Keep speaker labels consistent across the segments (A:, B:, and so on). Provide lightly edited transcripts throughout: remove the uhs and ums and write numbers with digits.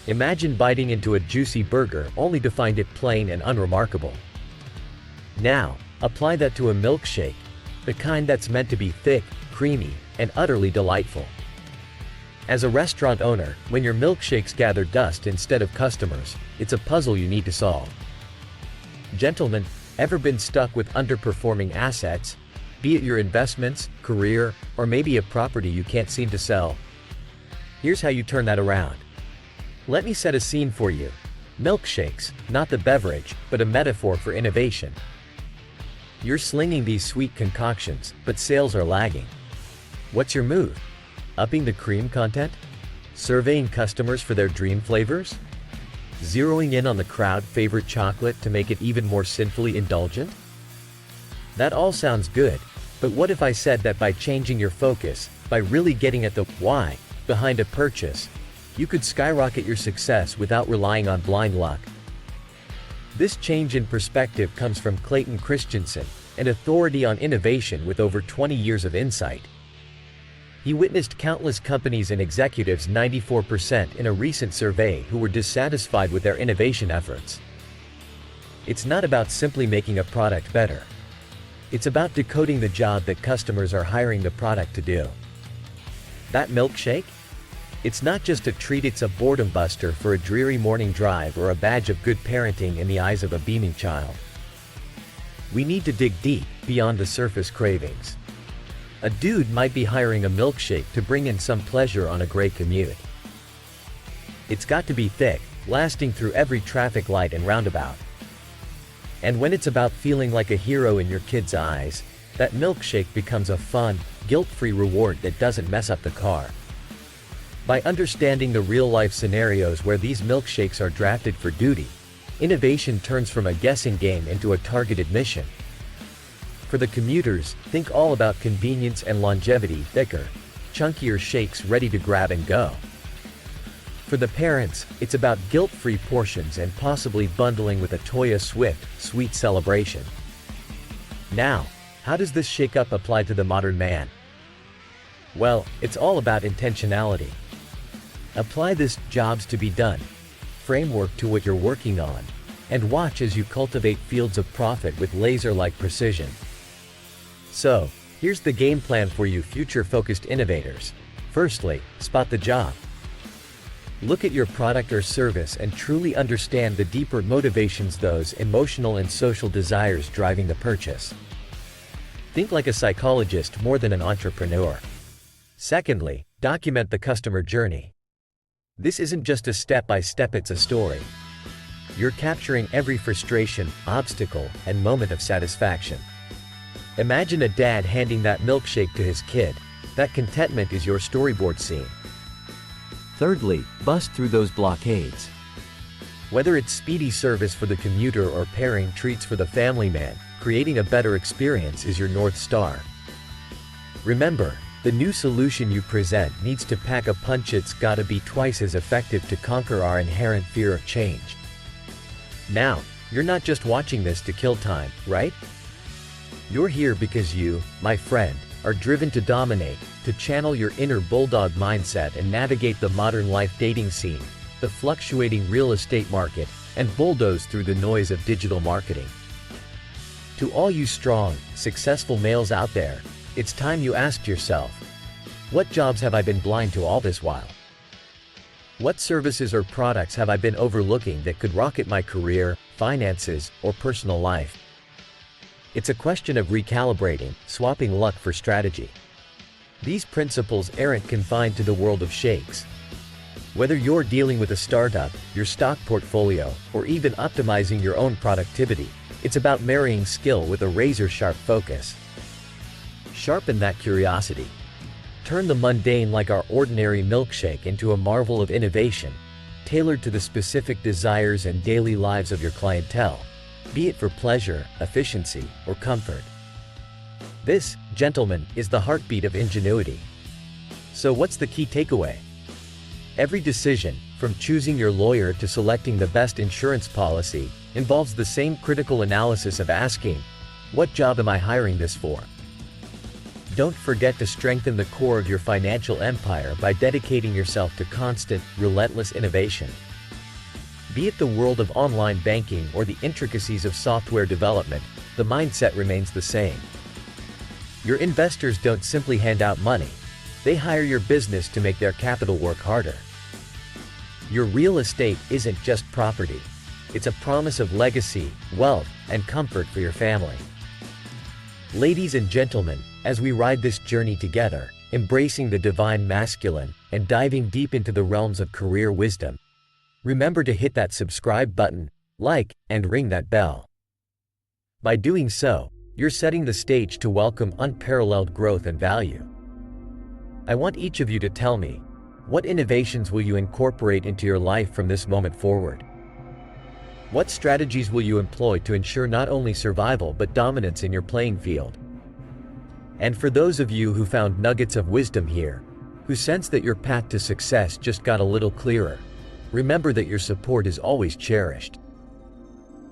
A: Imagine biting into a juicy burger only to find it plain and unremarkable. Now, apply that to a milkshake, the kind that's meant to be thick, creamy, and utterly delightful. As a restaurant owner, when your milkshakes gather dust instead of customers, it's a puzzle you need to solve. Gentlemen, ever been stuck with underperforming assets? Be it your investments, career, or maybe a property you can't seem to sell? Here's how you turn that around. Let me set a scene for you. Milkshakes, not the beverage, but a metaphor for innovation. You're slinging these sweet concoctions, but sales are lagging. What's your move? Upping the cream content? Surveying customers for their dream flavors? Zeroing in on the crowd favorite chocolate to make it even more sinfully indulgent? That all sounds good, but what if I said that by changing your focus, by really getting at the why behind a purchase, you could skyrocket your success without relying on blind luck? This change in perspective comes from Clayton Christensen, an authority on innovation with over 20 years of insight. He witnessed countless companies and executives 94% in a recent survey who were dissatisfied with their innovation efforts. It's not about simply making a product better. It's about decoding the job that customers are hiring the product to do. That milkshake? It's not just a treat, it's a boredom buster for a dreary morning drive or a badge of good parenting in the eyes of a beaming child. We need to dig deep, beyond the surface cravings. A dude might be hiring a milkshake to bring in some pleasure on a great commute. It's got to be thick, lasting through every traffic light and roundabout. And when it's about feeling like a hero in your kid's eyes, that milkshake becomes a fun, guilt-free reward that doesn't mess up the car. By understanding the real-life scenarios where these milkshakes are drafted for duty, innovation turns from a guessing game into a targeted mission. For the commuters, think all about convenience and longevity, thicker, chunkier shakes ready to grab and go. For the parents, it's about guilt-free portions and possibly bundling with a Toya Swift, sweet celebration. Now, how does this shake-up apply to the modern man? Well, it's all about intentionality. Apply this "jobs to be done" framework to what you're working on, and watch as you cultivate fields of profit with laser-like precision. So, here's the game plan for you future-focused innovators. Firstly, spot the job. Look at your product or service and truly understand the deeper motivations, those emotional and social desires driving the purchase. Think like a psychologist more than an entrepreneur. Secondly, document the customer journey. This isn't just a step-by-step, it's a story. You're capturing every frustration, obstacle, and moment of satisfaction. Imagine a dad handing that milkshake to his kid. That contentment is your storyboard scene. Thirdly, bust through those blockades. Whether it's speedy service for the commuter or pairing treats for the family man, creating a better experience is your North Star. Remember, the new solution you present needs to pack a punch. It's gotta be twice as effective to conquer our inherent fear of change. Now, you're not just watching this to kill time, right? You're here because you, my friend, are driven to dominate, to channel your inner bulldog mindset and navigate the modern life dating scene, the fluctuating real estate market, and bulldoze through the noise of digital marketing. To all you strong, successful males out there, it's time you asked yourself, what jobs have I been blind to all this while? What services or products have I been overlooking that could rocket my career, finances, or personal life? It's a question of recalibrating, swapping luck for strategy. These principles aren't confined to the world of shakes. Whether you're dealing with a startup, your stock portfolio, or even optimizing your own productivity, it's about marrying skill with a razor-sharp focus. Sharpen that curiosity. Turn the mundane like our ordinary milkshake into a marvel of innovation, tailored to the specific desires and daily lives of your clientele, be it for pleasure, efficiency, or comfort. This, gentlemen, is the heartbeat of ingenuity. So what's the key takeaway? Every decision, from choosing your lawyer to selecting the best insurance policy, involves the same critical analysis of asking, what job am I hiring this for? Don't forget to strengthen the core of your financial empire by dedicating yourself to constant, relentless innovation. Be it the world of online banking or the intricacies of software development, the mindset remains the same. Your investors don't simply hand out money. They hire your business to make their capital work harder. Your real estate isn't just property. It's a promise of legacy, wealth, and comfort for your family. Ladies and gentlemen, as we ride this journey together, embracing the divine masculine and diving deep into the realms of career wisdom, remember to hit that subscribe button, like, and ring that bell. By doing so, you're setting the stage to welcome unparalleled growth and value. I want each of you to tell me, what innovations will you incorporate into your life from this moment forward? What strategies will you employ to ensure not only survival but dominance in your playing field? And for those of you who found nuggets of wisdom here, who sense that your path to success just got a little clearer, remember that your support is always cherished.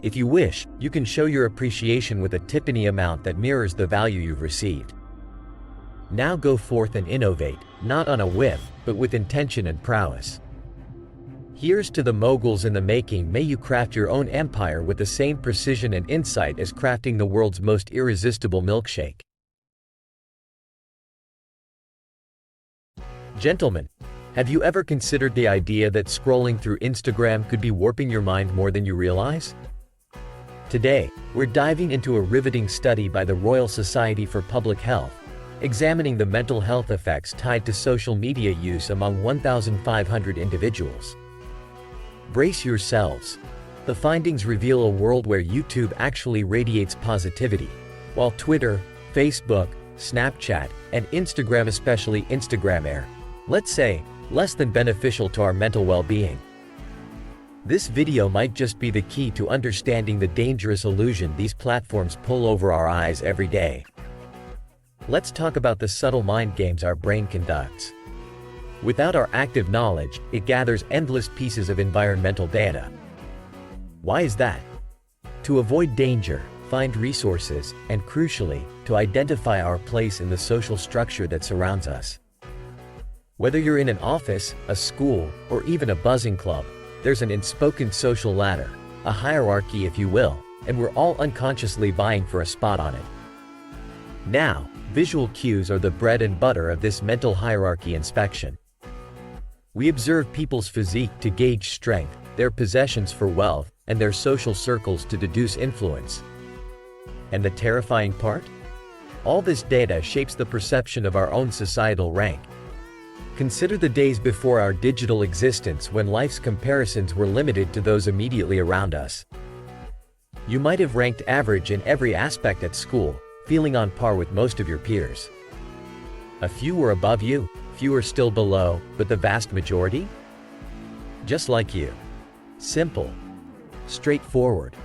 A: If you wish, you can show your appreciation with a Tiffany amount that mirrors the value you've received. Now go forth and innovate, not on a whim, but with intention and prowess. Here's to the moguls in the making. May you craft your own empire with the same precision and insight as crafting the world's most irresistible milkshake. Gentlemen, have you ever considered the idea that scrolling through Instagram could be warping your mind more than you realize? Today, we're diving into a riveting study by the Royal Society for Public Health, examining the mental health effects tied to social media use among 1,500 individuals. Brace yourselves. The findings reveal a world where YouTube actually radiates positivity, while Twitter, Facebook, Snapchat, and Instagram, especially Instagram, are, let's say, less than beneficial to our mental well-being. This video might just be the key to understanding the dangerous illusion these platforms pull over our eyes every day. Let's talk about the subtle mind games our brain conducts. Without our active knowledge, it gathers endless pieces of environmental data. Why is that? To avoid danger, find resources, and crucially, to identify our place in the social structure that surrounds us. Whether you're in an office, a school, or even a buzzing club, there's an unspoken social ladder, a hierarchy if you will, and we're all unconsciously vying for a spot on it. Now, visual cues are the bread and butter of this mental hierarchy inspection. We observe people's physique to gauge strength, their possessions for wealth, and their social circles to deduce influence. And the terrifying part? All this data shapes the perception of our own societal rank. Consider the days before our digital existence when life's comparisons were limited to those immediately around us. You might have ranked average in every aspect at school, feeling on par with most of your peers. A few were above you, few are still below, but the vast majority? Just like you. Simple. Straightforward.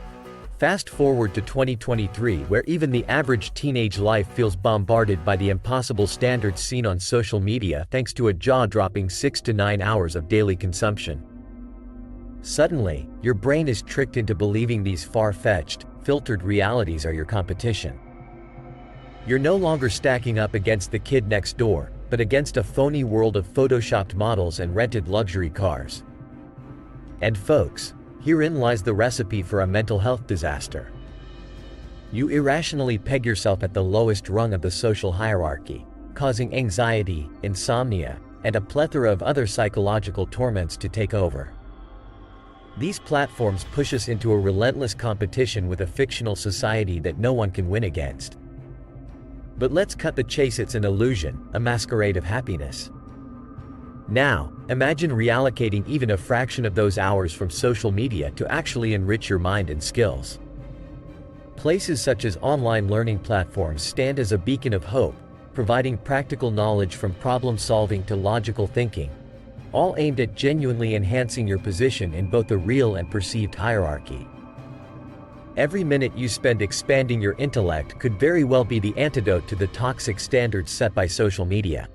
A: Fast forward to 2023, where even the average teenage life feels bombarded by the impossible standards seen on social media thanks to a jaw-dropping 6 to 9 hours of daily consumption. Suddenly, your brain is tricked into believing these far-fetched, filtered realities are your competition. You're no longer stacking up against the kid next door, but against a phony world of photoshopped models and rented luxury cars. And folks, herein lies the recipe for a mental health disaster. You irrationally peg yourself at the lowest rung of the social hierarchy, causing anxiety, insomnia, and a plethora of other psychological torments to take over. These platforms push us into a relentless competition with a fictional society that no one can win against. But let's cut the chase. It's an illusion, a masquerade of happiness. Now, imagine reallocating even a fraction of those hours from social media to actually enrich your mind and skills. Places such as online learning platforms stand as a beacon of hope, providing practical knowledge from problem solving to logical thinking, all aimed at genuinely enhancing your position in both the real and perceived hierarchy. Every minute you spend expanding your intellect could very well be the antidote to the toxic standards set by social media.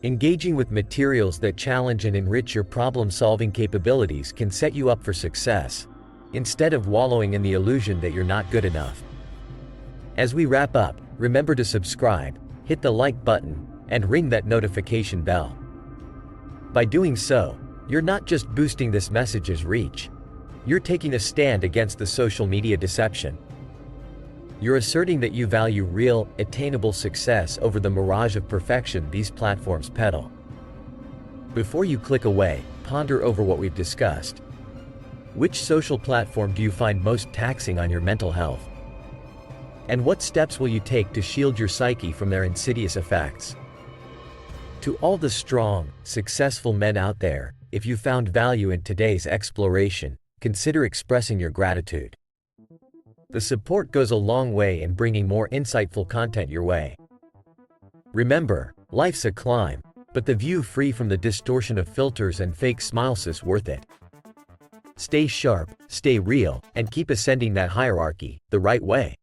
A: Engaging with materials that challenge and enrich your problem-solving capabilities can set you up for success, instead of wallowing in the illusion that you're not good enough. As we wrap up, remember to subscribe, hit the like button, and ring that notification bell. By doing so, You're not just boosting this message's reach. You're taking a stand against the social media deception. You're asserting that you value real, attainable success over the mirage of perfection these platforms peddle. Before you click away, ponder over what we've discussed. Which social platform do you find most taxing on your mental health? And what steps will you take to shield your psyche from their insidious effects? To all the strong, successful men out there, if you found value in today's exploration, consider expressing your gratitude. The support goes a long way in bringing more insightful content your way. Remember, life's a climb, but the view free from the distortion of filters and fake smiles is worth it. Stay sharp, stay real, and keep ascending that hierarchy the right way.